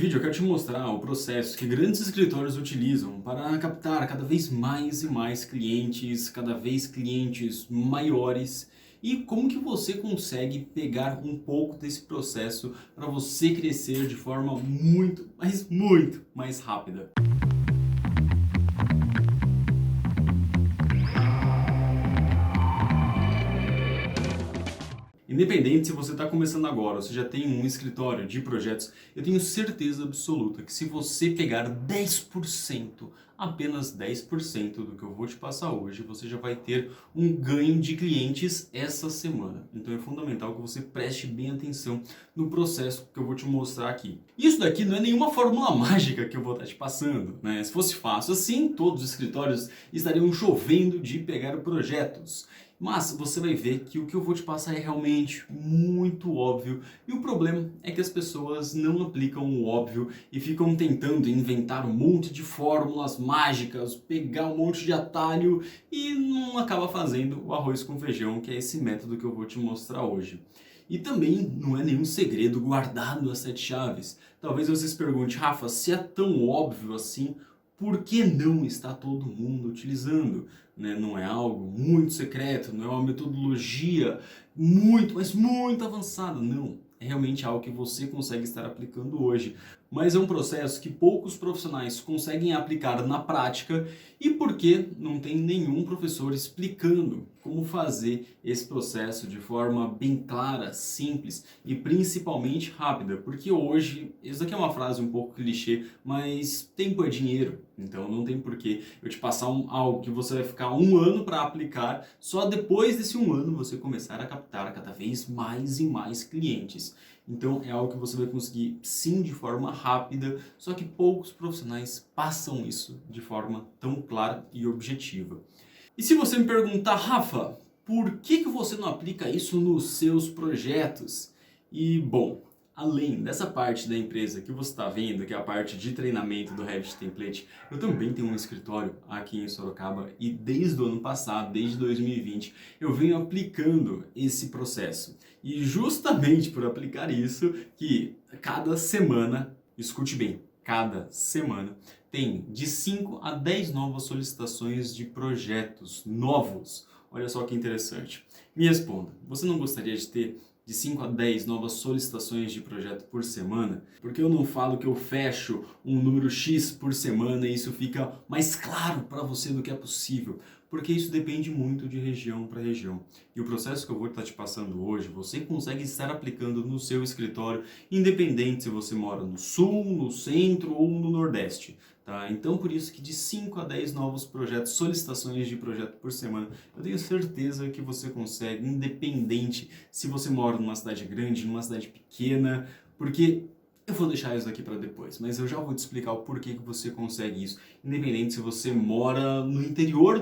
vídeo eu quero te mostrar o processo que grandes escritórios utilizam para captar cada vez mais e mais clientes, cada vez clientes maiores, e como que você consegue pegar um pouco desse processo para você crescer de forma muito, mas muito mais rápida. Independente se você está começando agora ou se já tem um escritório de projetos, eu tenho certeza absoluta que se você pegar 10%, apenas 10% do que eu vou te passar hoje, você já vai ter um ganho de clientes essa semana. Então é fundamental que você preste bem atenção no processo que eu vou te mostrar aqui. Isso daqui não é nenhuma fórmula mágica que eu vou estar te passando, né? Se fosse fácil assim, todos os escritórios estariam chovendo de pegar projetos. Mas você vai ver que o que eu vou te passar é realmente muito óbvio, e o problema é que as pessoas não aplicam o óbvio e ficam tentando inventar um monte de fórmulas mágicas, pegar um monte de atalho e não acaba fazendo o arroz com feijão, que é esse método que eu vou te mostrar hoje. E também não é nenhum segredo guardado às 7 chaves. Talvez você se pergunte, Rafa, se é tão óbvio assim, por que não está todo mundo utilizando? Né? Não é algo muito secreto, não é uma metodologia muito, mas muito avançada, não. É realmente algo que você consegue estar aplicando hoje. Mas é um processo que poucos profissionais conseguem aplicar na prática, e porque não tem nenhum professor explicando como fazer esse processo de forma bem clara, simples e principalmente rápida. Porque hoje, isso aqui é uma frase um pouco clichê, mas tempo é dinheiro. Então não tem porquê eu te passar algo que você vai ficar um ano para aplicar, só depois desse um ano você começar a captar cada vez mais e mais clientes. Então é algo que você vai conseguir sim de forma rápida, só que poucos profissionais passam isso de forma tão clara e objetiva. E se você me perguntar, Rafa, por que você não aplica isso nos seus projetos? E bom, além dessa parte da empresa que você está vendo, que é a parte de treinamento do Revit Template, eu também tenho um escritório aqui em Sorocaba e desde o ano passado, desde 2020, eu venho aplicando esse processo. E justamente por aplicar isso, que cada semana, escute bem, cada semana tem de 5 a 10 novas solicitações de projetos novos. Olha só que interessante. Me responda, você não gostaria de ter de 5 a 10 novas solicitações de projeto por semana? Porque eu não falo que eu fecho um número X por semana e isso fica mais claro para você do que é possível. Porque isso depende muito de região para região. E o processo que eu vou estar te passando hoje, você consegue estar aplicando no seu escritório, independente se você mora no sul, no centro ou no nordeste. Tá? Então, por isso que de 5 a 10 novos projetos, solicitações de projeto por semana, eu tenho certeza que você consegue, independente se você mora numa cidade grande, numa cidade pequena, porque eu vou deixar isso aqui para depois, mas eu já vou te explicar o porquê que você consegue isso, independente se você mora no interior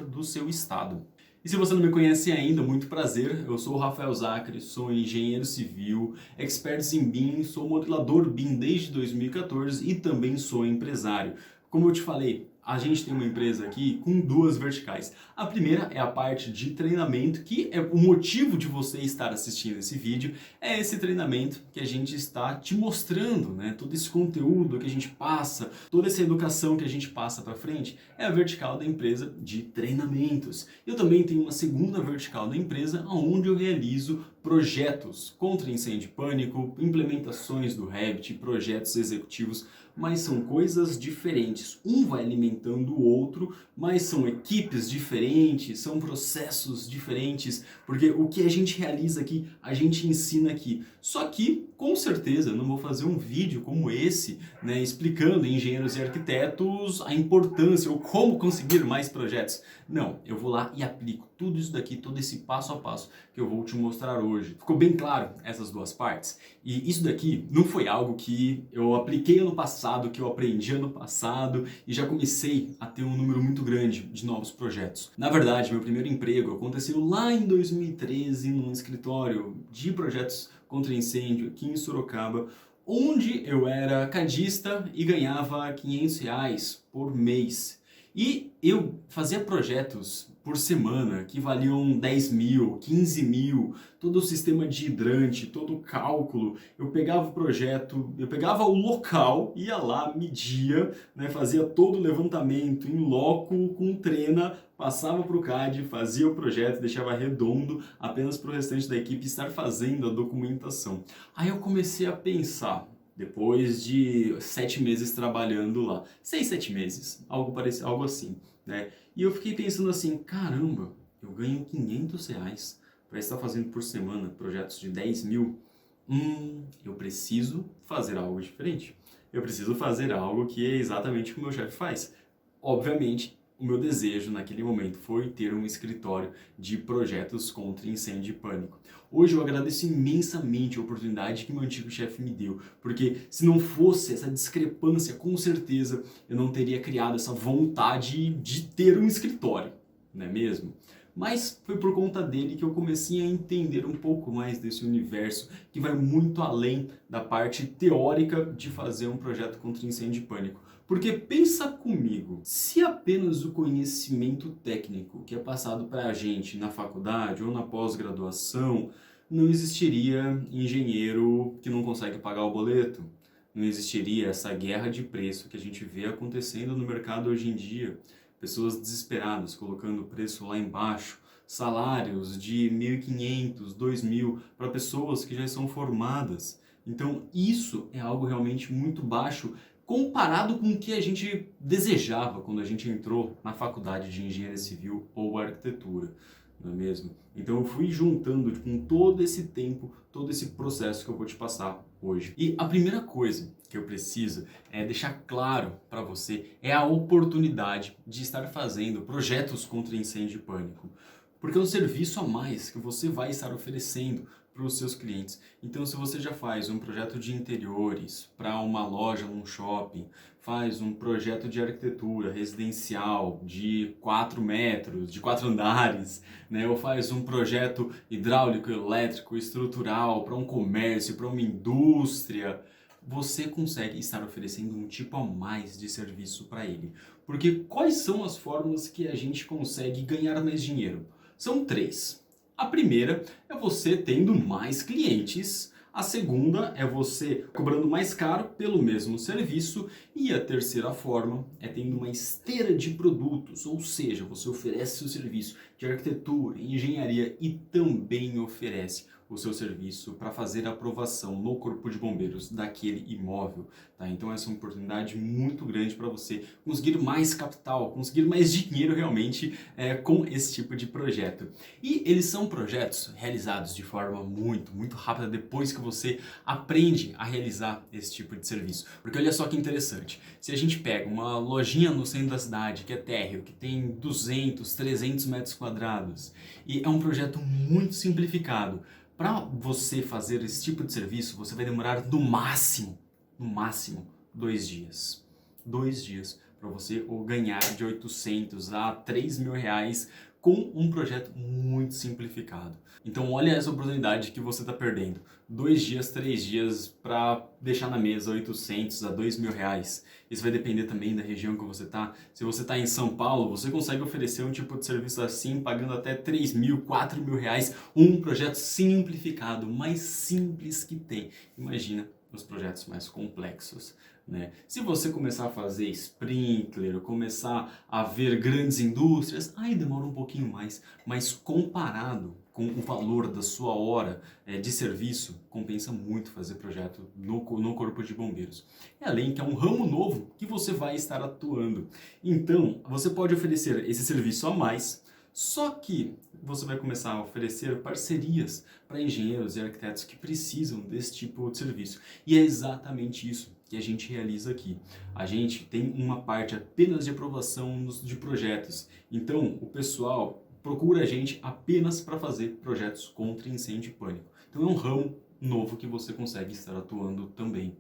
do seu estado. E se você não me conhece ainda, muito prazer, eu sou o Rafael Zacri, sou engenheiro civil, expert em BIM, sou modelador BIM desde 2014 e também sou empresário. Como eu te falei, a gente tem uma empresa aqui com duas verticais. A primeira é a parte de treinamento, que é o motivo de você estar assistindo esse vídeo, é esse treinamento que a gente está te mostrando, né? Todo esse conteúdo que a gente passa, toda essa educação que a gente passa para frente, é a vertical da empresa de treinamentos. Eu também tenho uma segunda vertical da empresa, onde eu realizo projetos contra incêndio e pânico, implementações do Revit, projetos executivos, mas são coisas diferentes. Um vai alimentando o outro, mas são equipes diferentes, são processos diferentes, porque o que a gente realiza aqui, a gente ensina aqui. Só que, com certeza, eu não vou fazer um vídeo como esse, né, explicando engenheiros e arquitetos a importância ou como conseguir mais projetos. Não, eu vou lá e aplico tudo isso daqui, todo esse passo a passo que eu vou te mostrar hoje. Ficou bem claro essas duas partes? E isso daqui não foi algo que eu apliquei ano passado, que eu aprendi ano passado e já comecei a ter um número muito grande de novos projetos. Na verdade, meu primeiro emprego aconteceu lá em 2013 num escritório de projetos contra incêndio aqui em Sorocaba, onde eu era cadista e ganhava R$ 500 por mês. E eu fazia projetos por semana que valiam 10 mil, 15 mil, todo o sistema de hidrante, todo o cálculo. Eu pegava o projeto, eu pegava o local, ia lá, media, né, fazia todo o levantamento em loco com trena, passava para o CAD, fazia o projeto, deixava redondo apenas para o restante da equipe estar fazendo a documentação. Aí eu comecei a pensar, depois de 7 meses trabalhando lá, 6, 7 meses, algo parecido, algo assim, né? E eu fiquei pensando assim, caramba, eu ganho R$ 500 para estar fazendo por semana projetos de 10 mil. Eu preciso fazer algo diferente. Eu preciso fazer algo que é exatamente o que o meu chefe faz. Obviamente, o meu desejo naquele momento foi ter um escritório de projetos contra incêndio e pânico. Hoje eu agradeço imensamente a oportunidade que meu antigo chefe me deu, porque se não fosse essa discrepância, com certeza eu não teria criado essa vontade de ter um escritório, não é mesmo? Mas foi por conta dele que eu comecei a entender um pouco mais desse universo que vai muito além da parte teórica de fazer um projeto contra incêndio e pânico. Porque pensa comigo, se apenas o conhecimento técnico que é passado para a gente na faculdade ou na pós-graduação, não existiria engenheiro que não consegue pagar o boleto. Não existiria essa guerra de preço que a gente vê acontecendo no mercado hoje em dia. Pessoas desesperadas colocando o preço lá embaixo, salários de 1.500, 2.000 para pessoas que já são formadas. Então isso é algo realmente muito baixo comparado com o que a gente desejava quando a gente entrou na faculdade de engenharia civil ou arquitetura, não é mesmo? Então eu fui juntando com todo esse tempo, todo esse processo que eu vou te passar hoje. E a primeira coisa que eu preciso deixar claro para você é a oportunidade de estar fazendo projetos contra incêndio e pânico. Porque é um serviço a mais que você vai estar oferecendo para os seus clientes. Então, se você já faz um projeto de interiores para uma loja, num shopping, faz um projeto de arquitetura residencial de 4 metros, de 4 andares, né? Ou faz um projeto hidráulico, elétrico, estrutural para um comércio, para uma indústria, você consegue estar oferecendo um tipo a mais de serviço para ele. Porque quais são as formas que a gente consegue ganhar mais dinheiro? São 3. A primeira é você tendo mais clientes, a segunda é você cobrando mais caro pelo mesmo serviço e a terceira forma é tendo uma esteira de produtos, ou seja, você oferece o serviço de arquitetura, engenharia e também oferece o seu serviço para fazer a aprovação no Corpo de Bombeiros daquele imóvel. Tá? Então essa é uma oportunidade muito grande para você conseguir mais capital, conseguir mais dinheiro realmente com esse tipo de projeto. E eles são projetos realizados de forma muito rápida depois que você aprende a realizar esse tipo de serviço. Porque olha só que interessante, se a gente pega uma lojinha no centro da cidade que é térreo, que tem 200, 300 metros quadrados e é um projeto muito simplificado, para você fazer esse tipo de serviço, você vai demorar no máximo 2 dias. 2 dias para você ganhar de 800 a 3.000 reais com um projeto muito simplificado. Então olha essa oportunidade que você está perdendo. 2 dias, 3 dias para deixar na mesa 800 a 2.000 reais. Isso vai depender também da região que você está. Se você está em São Paulo, você consegue oferecer um tipo de serviço assim, pagando até 3.000, 4.000 reais, um projeto simplificado, mais simples que tem. Imagina os projetos mais complexos. Né? Se você começar a fazer sprinkler, começar a ver grandes indústrias, aí demora um pouquinho mais, mas comparado com o valor da sua hora de serviço, compensa muito fazer projeto no Corpo de Bombeiros. É além que é um ramo novo que você vai estar atuando. Então, você pode oferecer esse serviço a mais, só que você vai começar a oferecer parcerias para engenheiros e arquitetos que precisam desse tipo de serviço. E é exatamente isso que a gente realiza aqui. A gente tem uma parte apenas de aprovação de projetos. Então, o pessoal procura a gente apenas para fazer projetos contra incêndio e pânico. Então, é um ramo novo que você consegue estar atuando também.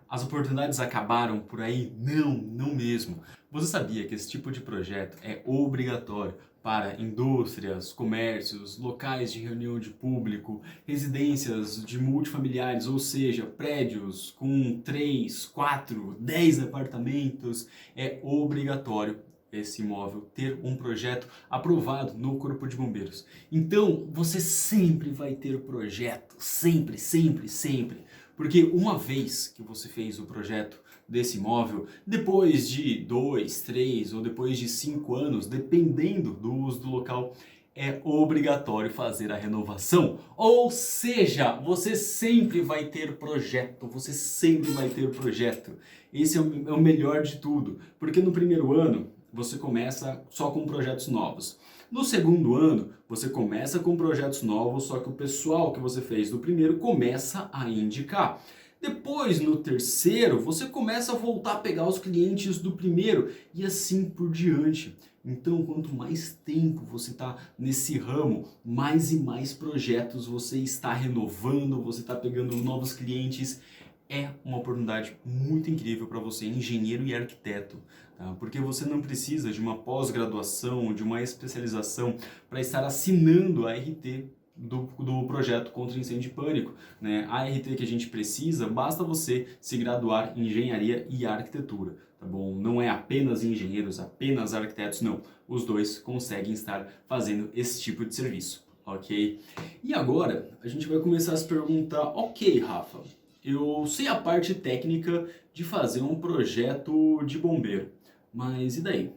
As oportunidades acabaram por aí? Não, não mesmo. Você sabia que esse tipo de projeto é obrigatório para indústrias, comércios, locais de reunião de público, residências de multifamiliares, ou seja, prédios com 3, 4, 10 apartamentos? É obrigatório esse imóvel ter um projeto aprovado no Corpo de Bombeiros. Então, você sempre vai ter projeto, sempre, sempre, sempre. Porque uma vez que você fez o projeto desse imóvel, depois de 2, 3 ou depois de 5 anos, dependendo do uso do local, é obrigatório fazer a renovação. Ou seja, você sempre vai ter projeto, você sempre vai ter projeto. Esse é o melhor de tudo, porque no primeiro ano você começa só com projetos novos. No segundo ano, você começa com projetos novos, só que o pessoal que você fez do primeiro começa a indicar. Depois, no terceiro, você começa a voltar a pegar os clientes do primeiro e assim por diante. Então, quanto mais tempo você está nesse ramo, mais e mais projetos você está renovando, você está pegando novos clientes. É uma oportunidade muito incrível para você, engenheiro e arquiteto, tá? Porque você não precisa de uma pós-graduação, de uma especialização para estar assinando a RT do projeto contra incêndio e pânico, né? A RT que a gente precisa, basta você se graduar em engenharia e arquitetura, tá bom? Não é apenas engenheiros, apenas arquitetos, não. Os dois conseguem estar fazendo esse tipo de serviço, ok? E agora a gente vai começar a se perguntar, ok, Rafa, eu sei a parte técnica de fazer um projeto de bombeiro, mas e daí?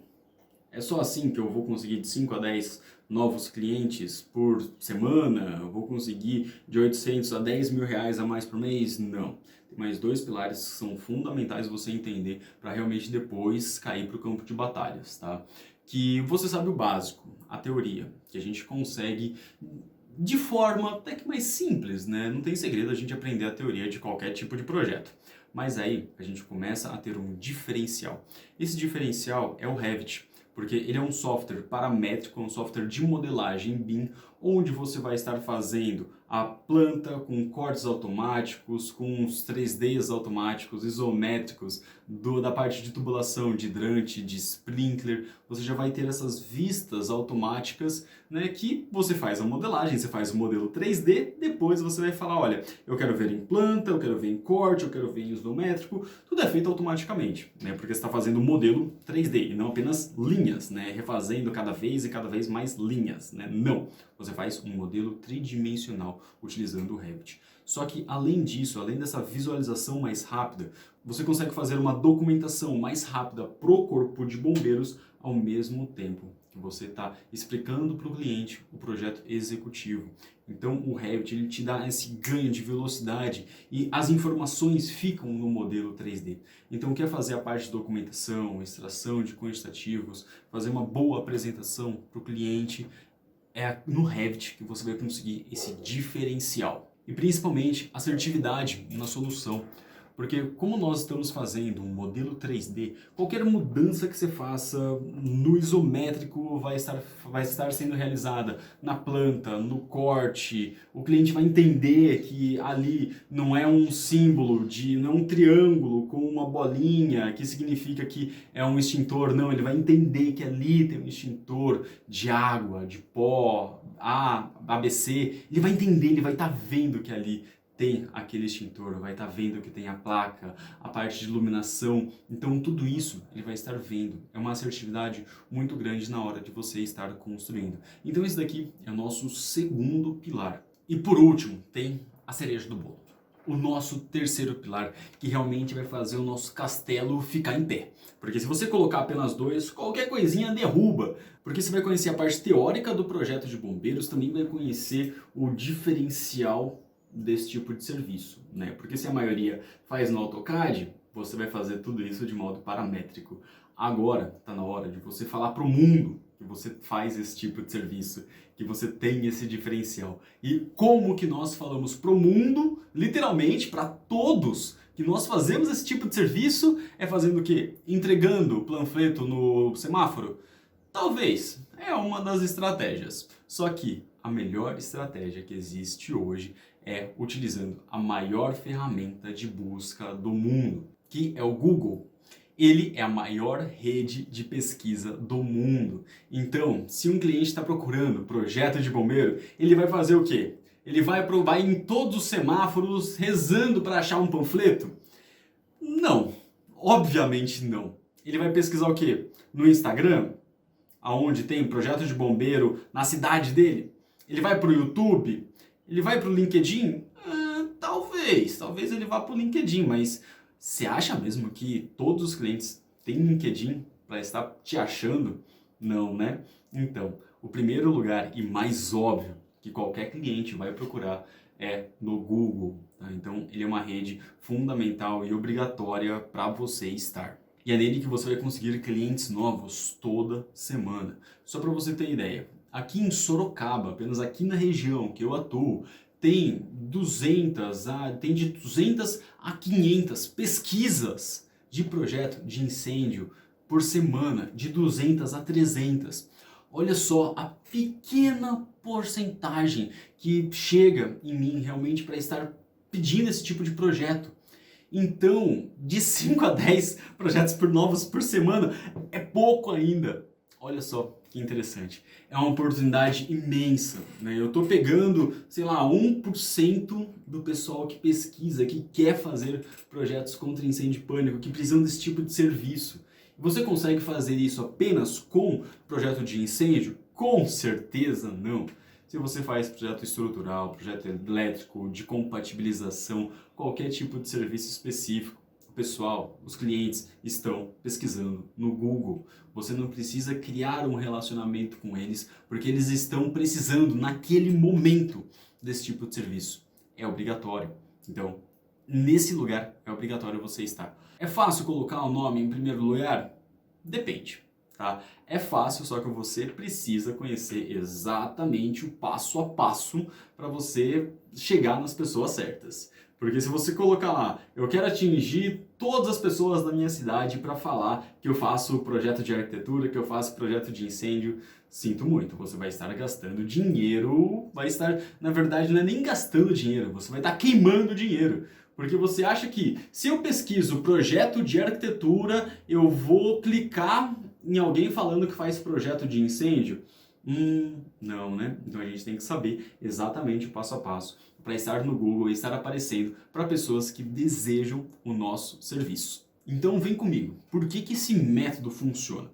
É só assim que eu vou conseguir de 5 a 10 novos clientes por semana? Eu vou conseguir de 800 a 10 mil reais a mais por mês? Não. Tem mais dois pilares que são fundamentais você entender para realmente depois cair para o campo de batalhas, tá? Que você sabe o básico, a teoria, que a gente consegue de forma até que mais simples, né? Não tem segredo a gente aprender a teoria de qualquer tipo de projeto. Mas aí a gente começa a ter um diferencial. Esse diferencial é o Revit, porque ele é um software paramétrico, um software de modelagem BIM, onde você vai estar fazendo a planta com cortes automáticos, com os 3Ds automáticos, isométricos, da parte de tubulação, de hidrante, de sprinkler. Você já vai ter essas vistas automáticas, né, que você faz a modelagem, você faz o modelo 3D, depois você vai falar, olha, eu quero ver em planta, eu quero ver em corte, eu quero ver em isométrico, tudo é feito automaticamente, né, porque você está fazendo um modelo 3D e não apenas linhas, né, refazendo cada vez e cada vez mais linhas, né, não. Você faz um modelo tridimensional utilizando o Revit. Só que além disso, além dessa visualização mais rápida, você consegue fazer uma documentação mais rápida pro corpo de bombeiros ao mesmo tempo que você está explicando para o cliente o projeto executivo. Então o Revit ele te dá esse ganho de velocidade e as informações ficam no modelo 3D. Então quer fazer a parte de documentação, extração de quantitativos, fazer uma boa apresentação para o cliente, é no Revit que você vai conseguir esse diferencial. E principalmente assertividade na solução. Porque como nós estamos fazendo um modelo 3D, qualquer mudança que você faça no isométrico vai estar sendo realizada na planta, no corte. O cliente vai entender que ali não é um símbolo, não é um triângulo com uma bolinha que significa que é um extintor. Não, ele vai entender que ali tem um extintor de água, de pó, ABC. Ele vai entender, ele vai estar vendo que ali tem aquele extintor, vai estar vendo que tem a placa, a parte de iluminação. Então tudo isso ele vai estar vendo. É uma assertividade muito grande na hora de você estar construindo. Então esse daqui é o nosso segundo pilar. E por último, tem a cereja do bolo. O nosso terceiro pilar, que realmente vai fazer o nosso castelo ficar em pé. Porque se você colocar apenas dois, qualquer coisinha derruba. Porque você vai conhecer a parte teórica do projeto de bombeiros, também vai conhecer o diferencial desse tipo de serviço, né? Porque se a maioria faz no AutoCAD, você vai fazer tudo isso de modo paramétrico. Agora está na hora de você falar para o mundo que você faz esse tipo de serviço, que você tem esse diferencial. E como que nós falamos para o mundo, literalmente para todos, que nós fazemos esse tipo de serviço, é fazendo o quê? Entregando o panfleto no semáforo? Talvez, é uma das estratégias. Só que a melhor estratégia que existe hoje é utilizando a maior ferramenta de busca do mundo, que é o Google. Ele é a maior rede de pesquisa do mundo. Então, se um cliente está procurando projeto de bombeiro, ele vai fazer o quê? Ele vai em todos os semáforos rezando para achar um panfleto? Não, obviamente não. Ele vai pesquisar o quê? No Instagram, aonde tem projeto de bombeiro na cidade dele? Ele vai para o YouTube? Ele vai para o LinkedIn? Talvez ele vá para o LinkedIn, mas você acha mesmo que todos os clientes têm LinkedIn para estar te achando? Não, né? Então, o primeiro lugar e mais óbvio que qualquer cliente vai procurar é no Google, tá? Então, ele é uma rede fundamental e obrigatória para você estar. E é nele que você vai conseguir clientes novos toda semana. Só para você ter ideia, aqui em Sorocaba, apenas aqui na região que eu atuo, tem de 200 a 500 pesquisas de projeto de incêndio por semana, de 200 a 300. Olha só a pequena porcentagem que chega em mim realmente para estar pedindo esse tipo de projeto. Então, de 5 a 10 projetos novos por semana é pouco ainda. Olha só que interessante. É uma oportunidade imensa, né? Eu estou pegando, sei lá, 1% do pessoal que pesquisa, que quer fazer projetos contra incêndio e pânico, que precisam desse tipo de serviço. Você consegue fazer isso apenas com projeto de incêndio? Com certeza não. Se você faz projeto estrutural, projeto elétrico, de compatibilização, qualquer tipo de serviço específico, o pessoal, os clientes estão pesquisando no Google. Você não precisa criar um relacionamento com eles, porque eles estão precisando naquele momento desse tipo de serviço. É obrigatório. Então, nesse lugar é obrigatório você estar. É fácil colocar o nome em primeiro lugar? Depende. Tá? É fácil, só que você precisa conhecer exatamente o passo a passo para você chegar nas pessoas certas. Porque se você colocar lá, eu quero atingir todas as pessoas da minha cidade para falar que eu faço projeto de arquitetura, que eu faço projeto de incêndio, sinto muito, você vai estar gastando dinheiro, na verdade, não é nem gastando dinheiro, você vai estar queimando dinheiro. Porque você acha que se eu pesquiso projeto de arquitetura, eu vou clicar em alguém falando que faz projeto de incêndio? Não, né? Então a gente tem que saber exatamente o passo a passo para estar no Google e estar aparecendo para pessoas que desejam o nosso serviço. Então vem comigo. Por que esse método funciona?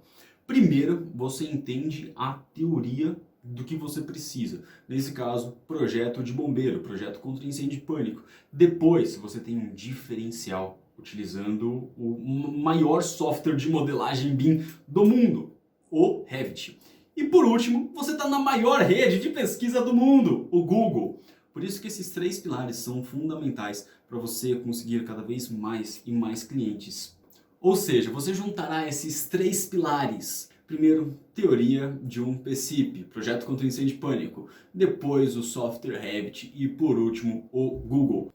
Primeiro, você entende a teoria do que você precisa. Nesse caso, projeto de bombeiro, projeto contra incêndio e pânico. Depois, você tem um diferencial utilizando o maior software de modelagem BIM do mundo, o Revit. E por último, você está na maior rede de pesquisa do mundo, o Google. Por isso que esses 3 pilares são fundamentais para você conseguir cada vez mais e mais clientes. Ou seja, você juntará esses 3 pilares. Primeiro, teoria de um PCIP, projeto contra incêndio e pânico. Depois, o software Revit e, por último, o Google.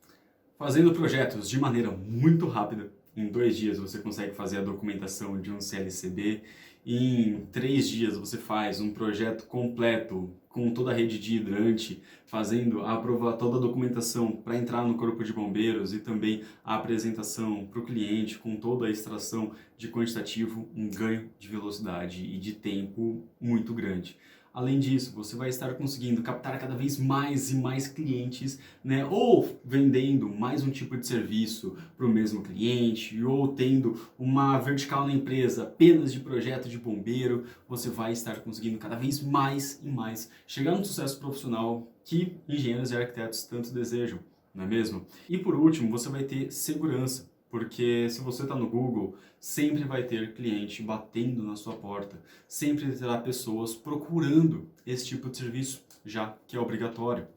Fazendo projetos de maneira muito rápida, em 2 dias você consegue fazer a documentação de um CLCB. Em 3 dias você faz um projeto completo com toda a rede de hidrante, fazendo toda a documentação para entrar no corpo de bombeiros e também a apresentação para o cliente com toda a extração de quantitativo, um ganho de velocidade e de tempo muito grande. Além disso, você vai estar conseguindo captar cada vez mais e mais clientes, né? Ou vendendo mais um tipo de serviço para o mesmo cliente, ou tendo uma vertical na empresa apenas de projeto de bombeiro. Você vai estar conseguindo cada vez mais e mais chegar no sucesso profissional que engenheiros e arquitetos tanto desejam, não é mesmo? E por último, você vai ter segurança. Porque se você está no Google, sempre vai ter cliente batendo na sua porta. Sempre terá pessoas procurando esse tipo de serviço, já que é obrigatório.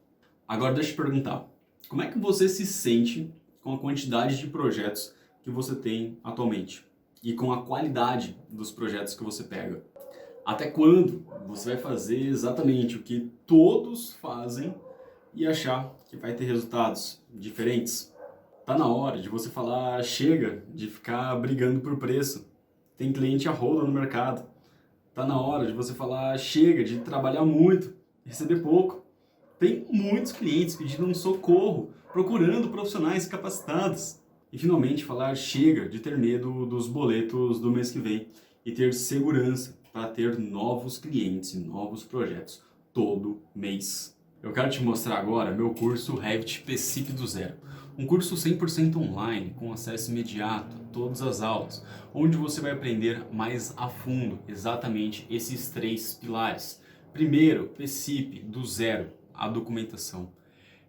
Agora deixa eu te perguntar, como é que você se sente com a quantidade de projetos que você tem atualmente? E com a qualidade dos projetos que você pega? Até quando você vai fazer exatamente o que todos fazem e achar que vai ter resultados diferentes? Tá na hora de você falar, chega de ficar brigando por preço. Tem cliente a roda no mercado. Tá na hora de você falar, chega de trabalhar muito, receber pouco. Tem muitos clientes pedindo um socorro, procurando profissionais capacitados. E finalmente falar, chega de ter medo dos boletos do mês que vem e ter segurança para ter novos clientes e novos projetos todo mês. Eu quero te mostrar agora meu curso Revit PCP do Zero. Um curso 100% online, com acesso imediato a todas as aulas, onde você vai aprender mais a fundo exatamente esses três pilares. Primeiro, PCP do zero, a documentação.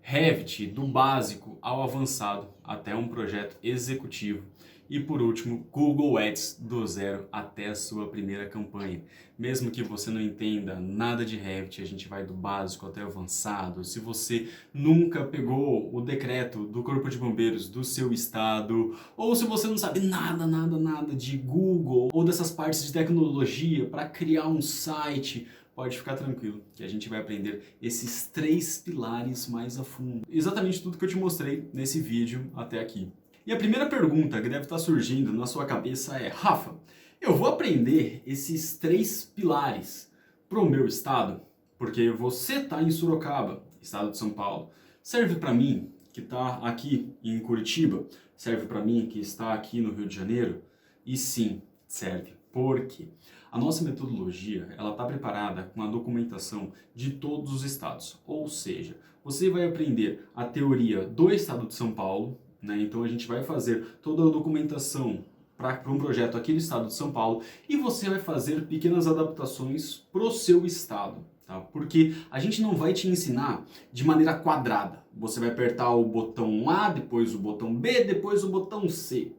Revit, do básico ao avançado, até um projeto executivo. E por último, Google Ads do zero até a sua primeira campanha. Mesmo que você não entenda nada de Revit, a gente vai do básico até o avançado. Se você nunca pegou o decreto do Corpo de Bombeiros do seu estado, ou se você não sabe nada de Google ou dessas partes de tecnologia para criar um site, pode ficar tranquilo, que a gente vai aprender esses três pilares mais a fundo. Exatamente tudo que eu te mostrei nesse vídeo até aqui. E a primeira pergunta que deve estar surgindo na sua cabeça é: Rafa, eu vou aprender esses três pilares para o meu estado? Porque você está em Sorocaba, estado de São Paulo. Serve para mim, que está aqui em Curitiba? Serve para mim, que está aqui no Rio de Janeiro? E sim, serve. Por quê? A nossa metodologia, ela está preparada com a documentação de todos os estados. Ou seja, você vai aprender a teoria do estado de São Paulo, né? Então a gente vai fazer toda a documentação para um projeto aqui no estado de São Paulo e você vai fazer pequenas adaptações para o seu estado. Tá? Porque a gente não vai te ensinar de maneira quadrada. Você vai apertar o botão A, depois o botão B, depois o botão C.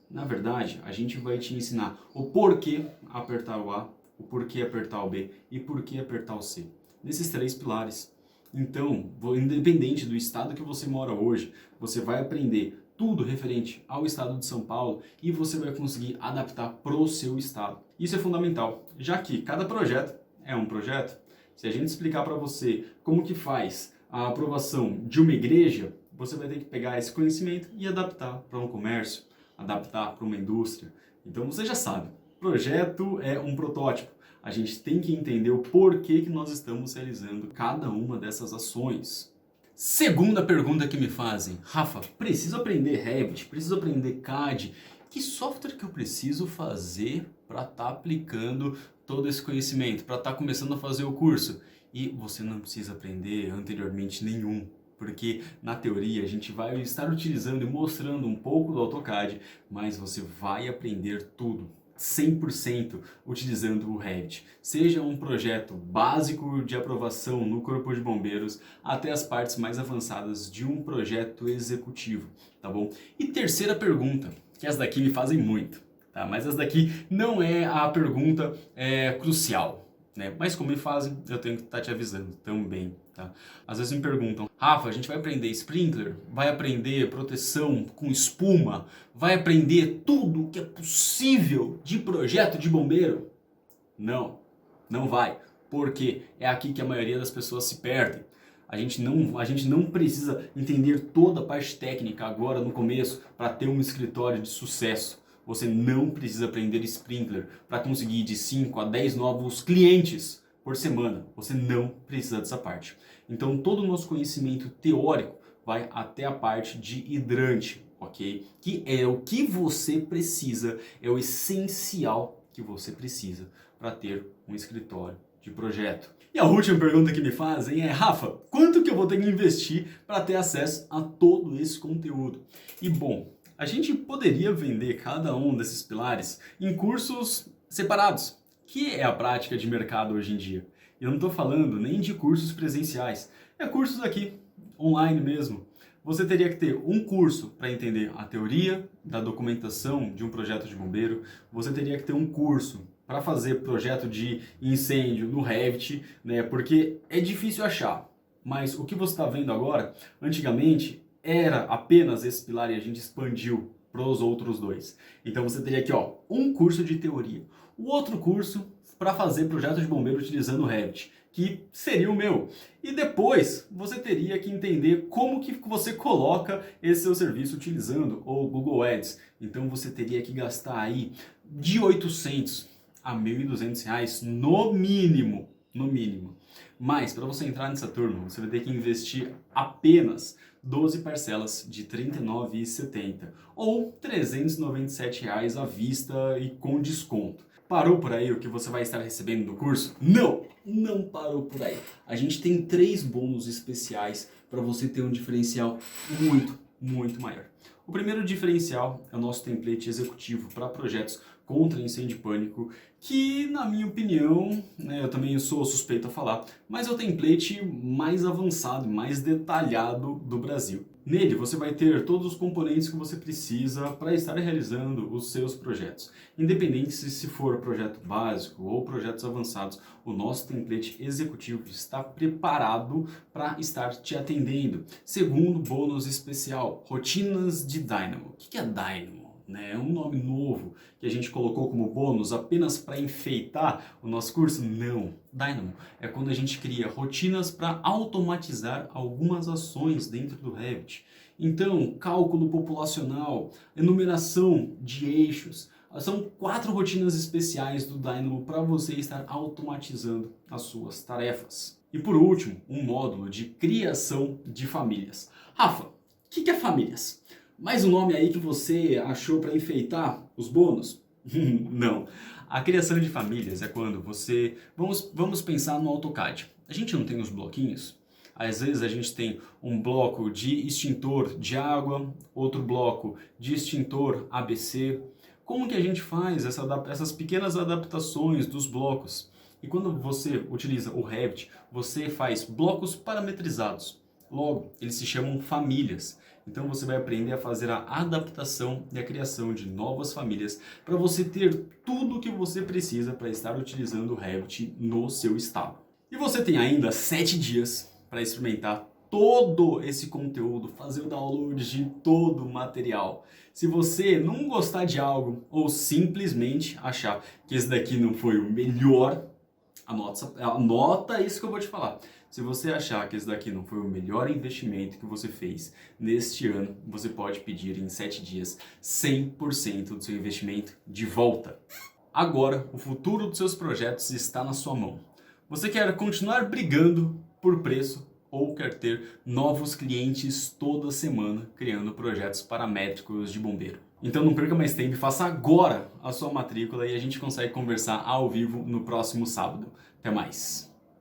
Na verdade, a gente vai te ensinar o porquê apertar o A, o porquê apertar o B e porquê apertar o C. Nesses três pilares. Então, independente do estado que você mora hoje, você vai aprender tudo referente ao estado de São Paulo e você vai conseguir adaptar para o seu estado. Isso é fundamental, já que cada projeto é um projeto. Se a gente explicar para você como que faz a aprovação de uma igreja, você vai ter que pegar esse conhecimento e adaptar para um comércio, adaptar para uma indústria. Então você já sabe, projeto é um protótipo. A gente tem que entender o porquê que nós estamos realizando cada uma dessas ações. Segunda pergunta que me fazem: Rafa, preciso aprender Revit, preciso aprender CAD. Que software que eu preciso fazer para estar aplicando todo esse conhecimento, para estar começando a fazer o curso? E você não precisa aprender anteriormente nenhum. Porque na teoria a gente vai estar utilizando e mostrando um pouco do AutoCAD, mas você vai aprender tudo 100% utilizando o Revit. Seja um projeto básico de aprovação no Corpo de Bombeiros até as partes mais avançadas de um projeto executivo, tá bom? E terceira pergunta, que essa daqui me fazem muito, tá? Mas essa daqui não é a pergunta crucial, né? Mas como me fazem, eu tenho que estar te avisando também, tá? Às vezes me perguntam: Rafa, a gente vai aprender sprinkler? Vai aprender proteção com espuma? Vai aprender tudo que é possível de projeto de bombeiro? Não, não vai. Porque é aqui que a maioria das pessoas se perdem. A gente não precisa entender toda a parte técnica agora no começo para ter um escritório de sucesso. Você não precisa aprender sprinkler para conseguir de 5 a 10 novos clientes por semana. Você não precisa dessa parte. Então todo o nosso conhecimento teórico vai até a parte de hidrante, ok? Que é o que você precisa, é o essencial que você precisa para ter um escritório de projeto. E a última pergunta que me fazem é: Rafa, quanto que eu vou ter que investir para ter acesso a todo esse conteúdo? E bom, a gente poderia vender cada um desses pilares em cursos separados, que é a prática de mercado hoje em dia. Eu não estou falando nem de cursos presenciais, é cursos aqui, online mesmo. Você teria que ter um curso para entender a teoria da documentação de um projeto de bombeiro, você teria que ter um curso para fazer projeto de incêndio no Revit, né? Porque é difícil achar, mas o que você está vendo agora, antigamente, era apenas esse pilar e a gente expandiu para os outros dois. Então você teria aqui, ó, um curso de teoria, o outro curso para fazer projeto de bombeiro utilizando o Revit, que seria o meu. E depois você teria que entender como que você coloca esse seu serviço utilizando o Google Ads. Então você teria que gastar aí de 800 a R$ 1.200 no mínimo, no mínimo. Mas para você entrar nessa turma, você vai ter que investir apenas 12 parcelas de R$ 39,70 ou R$ 397 à vista e com desconto. Parou por aí o que você vai estar recebendo no curso? Não, não parou por aí. A gente tem 3 bônus especiais para você ter um diferencial muito maior. O primeiro diferencial é o nosso template executivo para projetos contra incêndio e pânico, que na minha opinião, né, eu também sou suspeito a falar, mas é o template mais avançado, mais detalhado do Brasil. Nele você vai ter todos os componentes que você precisa para estar realizando os seus projetos. Independente se for projeto básico ou projetos avançados, o nosso template executivo está preparado para estar te atendendo. Segundo bônus especial, rotinas de Dynamo. O que é Dynamo? É um nome novo que a gente colocou como bônus apenas para enfeitar o nosso curso? Não. Dynamo é quando a gente cria rotinas para automatizar algumas ações dentro do Revit. Então, cálculo populacional, enumeração de eixos, são 4 rotinas especiais do Dynamo para você estar automatizando as suas tarefas. E por último, um módulo de criação de famílias. Rafa, o que é famílias? Mais um nome aí que você achou para enfeitar os bônus? Não. A criação de famílias é quando você... Vamos pensar no AutoCAD. A gente não tem os bloquinhos? Às vezes a gente tem um bloco de extintor de água, outro bloco de extintor ABC. Como que a gente faz essas pequenas adaptações dos blocos? E quando você utiliza o Revit, você faz blocos parametrizados. Logo, eles se chamam famílias. Então você vai aprender a fazer a adaptação e a criação de novas famílias para você ter tudo o que você precisa para estar utilizando o Revit no seu estado. E você tem ainda 7 dias para experimentar todo esse conteúdo, fazer o download de todo o material. Se você não gostar de algo ou simplesmente achar que esse daqui não foi o melhor, anota isso que eu vou te falar. Se você achar que esse daqui não foi o melhor investimento que você fez neste ano, você pode pedir em 7 dias 100% do seu investimento de volta. Agora, o futuro dos seus projetos está na sua mão. Você quer continuar brigando por preço ou quer ter novos clientes toda semana criando projetos paramétricos de bombeiro? Então não perca mais tempo e faça agora a sua matrícula e a gente consegue conversar ao vivo no próximo sábado. Até mais!